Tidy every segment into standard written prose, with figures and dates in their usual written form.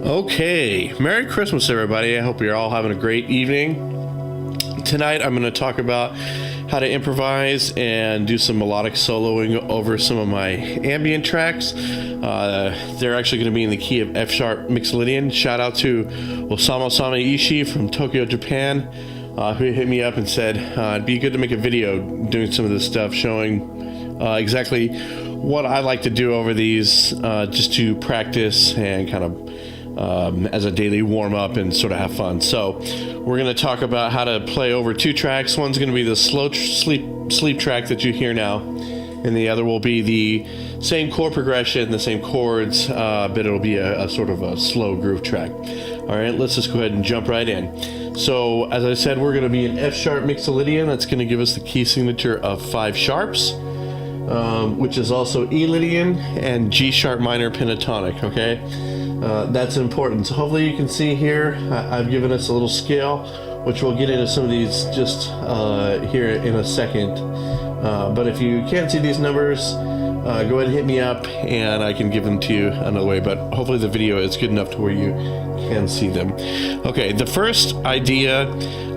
Okay, Merry Christmas, everybody. I hope you're all having a great evening. Tonight, I'm going to talk about how to improvise and do some melodic soloing over some of my ambient tracks. They're actually going to be in the key of F sharp Mixolydian. Shout out to Osamu Ishii from Tokyo, Japan, who hit me up and said it'd be good to make a video doing some of this stuff, showing exactly what I like to do over these, just to practice and kind of as a daily warm-up and sort of have fun. So we're going to talk about how to play over two tracks. One's going to be the slow sleep track that you hear now, and the other will be the same chord progression, the same chords, but it'll be a sort of a slow groove track. All right, let's just go ahead and jump right in. So as I said, we're going to be in F sharp Mixolydian. That's going to give us the key signature of 5 sharps, which is also E Lydian, and G sharp minor pentatonic. Okay, that's important. So hopefully you can see here, I've given us a little scale, which we'll get into some of these just here in a second. But if you can't see these numbers, go ahead and hit me up and I can give them to you another way, but hopefully the video is good enough to where you can see them. Okay, the first idea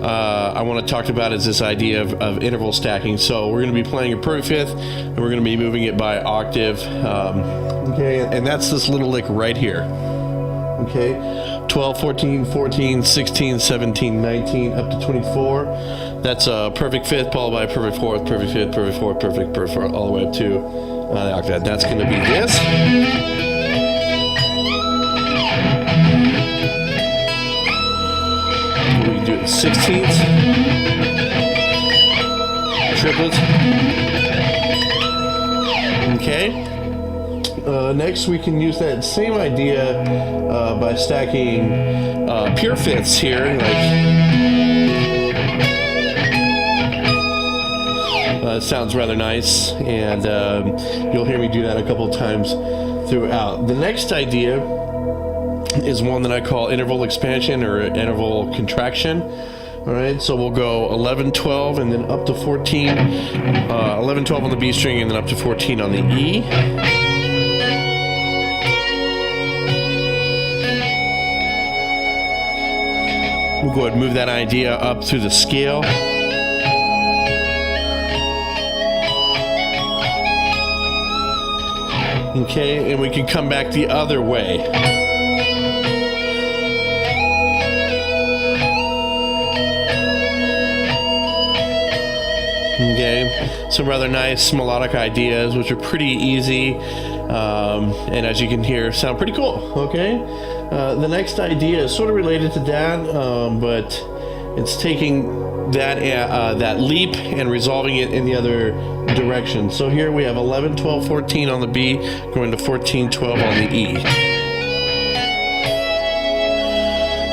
I want to talk about is this idea of interval stacking. So we're going to be playing a perfect fifth and we're going to be moving it by octave. Okay, and that's this little lick right here. Okay, 12, 14, 14, 16, 17, 19, up to 24. That's a perfect fifth, followed by a perfect fourth, perfect fifth, perfect fourth, perfect fourth, all the way up to the octave. That's going to be this. We can do it in 16ths, triplets. Okay. Next, we can use that same idea by stacking pure fifths here, it sounds rather nice, and you'll hear me do that a couple times throughout. The next idea is one that I call interval expansion or interval contraction. All right, so we'll go 11, 12, and then up to 14. 11, 12 on the B string, and then up to 14 on the E. We'll go ahead and move that idea up through the scale. Okay, and we can come back the other way. Okay, some rather nice melodic ideas, which are pretty easy, and as you can hear, sound pretty cool. Okay, the next idea is sort of related to that, but it's taking that leap and resolving it in the other direction. So here we have 11, 12, 14 on the B, going to 14, 12 on the E.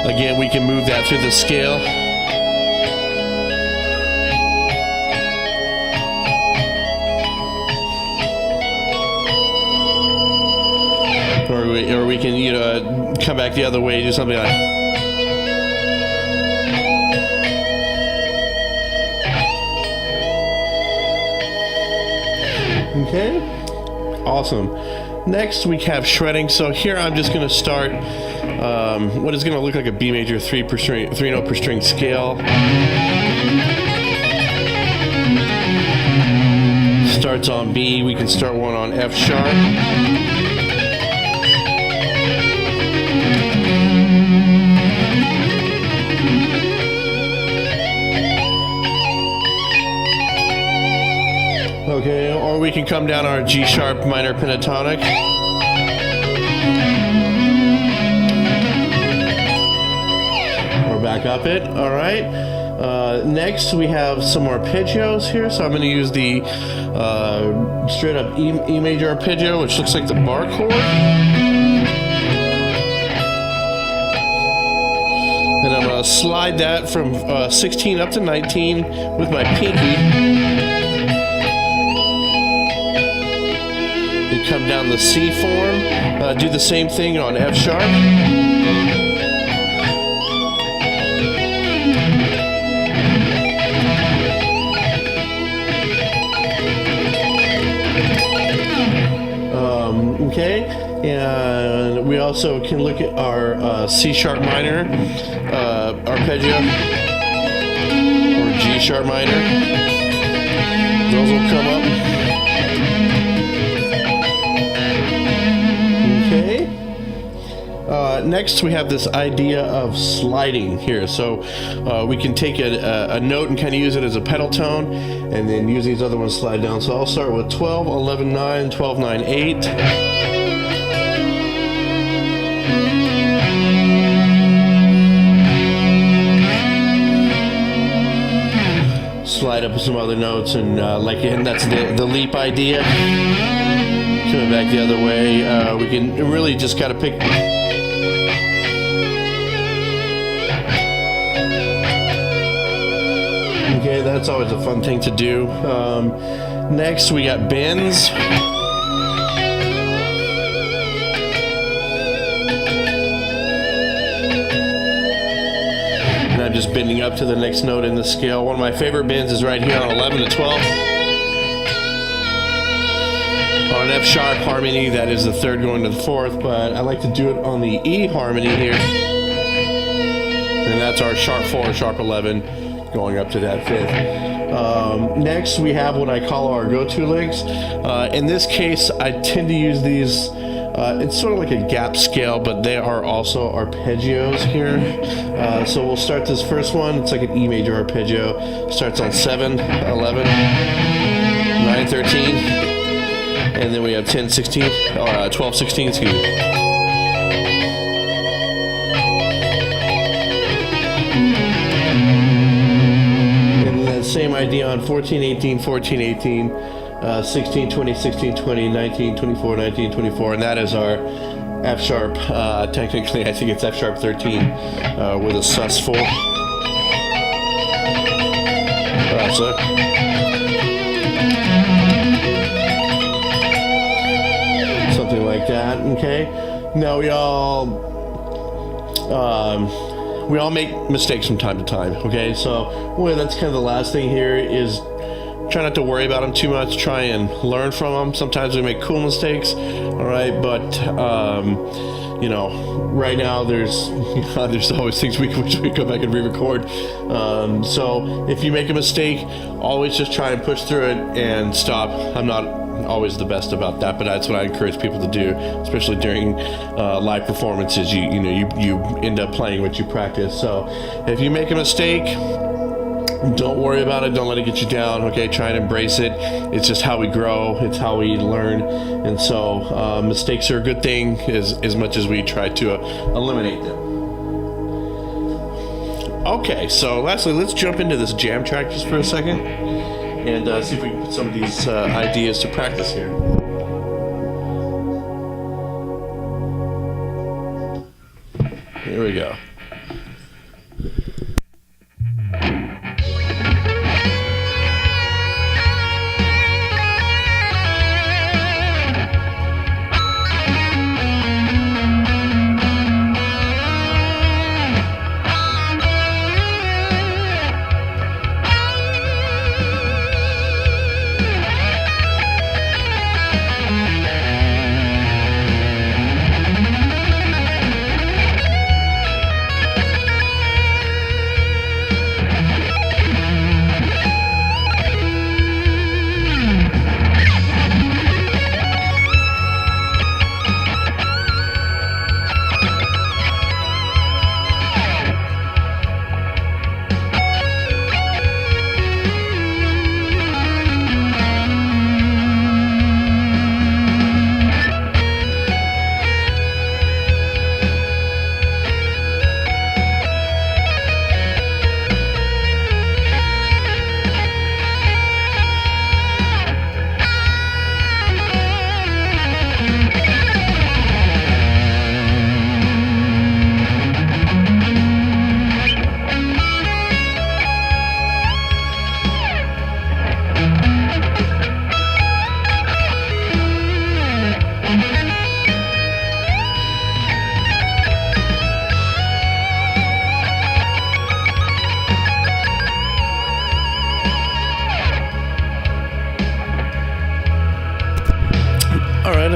Again, we can move that through the scale. Or we can, come back the other way, do something like. Okay, awesome. Next we have shredding. So here I'm just going to start what is going to look like a B major 3 note per string scale. Starts on B. We can start one on F sharp. Okay, or we can come down our G sharp minor pentatonic. Or back up it. All right. Next, we have some arpeggios here. So I'm going to use the straight up E major arpeggio, which looks like the bar chord. And I'm going to slide that from 16 up to 19 with my pinky. Come down the C form, do the same thing on F sharp. Okay, And we also can look at our C sharp minor arpeggio or G sharp minor. Those will come up. Okay. Next, we have this idea of sliding here. So we can take a note and kind of use it as a pedal tone, and then use these other ones to slide down. So I'll start with 12, 11, 9, 12, 9, 8. Slide up some other notes, and and that's the leap idea. Coming back the other way, we can really just gotta pick. Okay, that's always a fun thing to do. Next, we got bends. And I'm just bending up to the next note in the scale. One of my favorite bends is right here on 11 to 12. On an F sharp harmony, that is the third going to the fourth, but I like to do it on the E harmony here. And that's our sharp 4, sharp 11, going up to that fifth. Next, we have what I call our go-to licks. In this case, I tend to use these. It's sort of like a gap scale, but they are also arpeggios here. So we'll start this first one. It's like an E major arpeggio. Starts on 7, 11, 9, 13, and then we have 10, 16, or 12, 16, excuse me. Same idea on 14, 18, 14, 18, 16, 20, 16, 20, 19, 24, 19, 24, and that is our F sharp. Technically, I think it's F sharp 13 with a sus4. Something like that. Okay. Now we all make mistakes from time to time, okay? So, well, that's kind of the last thing here is try not to worry about them too much. Try and learn from them. Sometimes we make cool mistakes, all right? But, right now there's always things we wish we could go back and re-record. So if you make a mistake, always just try and push through it and stop. I'm not always the best about that, but that's what I encourage people to do, especially during live performances. You end up playing what you practice. So if you make a mistake, don't worry about it. Don't let it get you down. Okay, try and embrace it. It's just how we grow. It's how we learn. And so mistakes are a good thing as much as we try to eliminate them. Okay, so lastly, let's jump into this jam track just for a second and see if we can put some of these ideas to practice here. Here we go.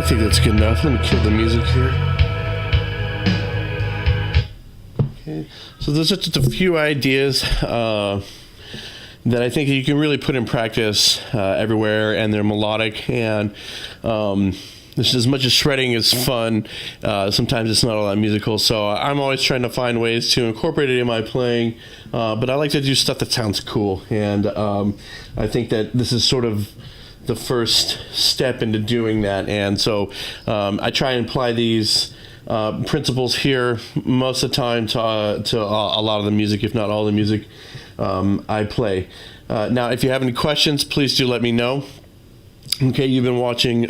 think that's good enough. Let me kill the music here. Okay, so there's just a few ideas that I think you can really put in practice everywhere, and they're melodic, and this, as much as shredding is fun, sometimes it's not all that musical, so I'm always trying to find ways to incorporate it in my playing, but I like to do stuff that sounds cool, and I think that this is sort of the first step into doing that, and so I try and apply these principles here most of the time to a lot of the music, if not all the music I play. Now, if you have any questions, please do let me know. Okay, you've been watching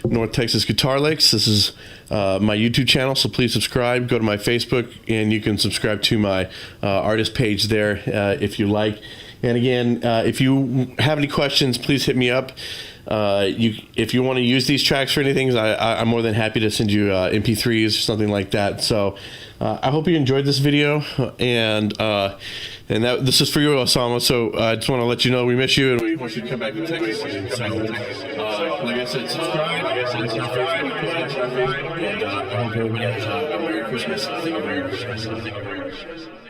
North Texas Guitar Licks. This is my YouTube channel, so please subscribe. Go to my Facebook, and you can subscribe to my artist page there if you like. And again, if you have any questions, please hit me up. If you want to use these tracks for anything, I'm more than happy to send you MP3s or something like that. So I hope you enjoyed this video, and this is for you, Osama. So I just want to let you know we miss you, and we want you to come back to Texas. So, like I said, subscribe. And I hope everybody has a Merry Christmas. Thank you very much.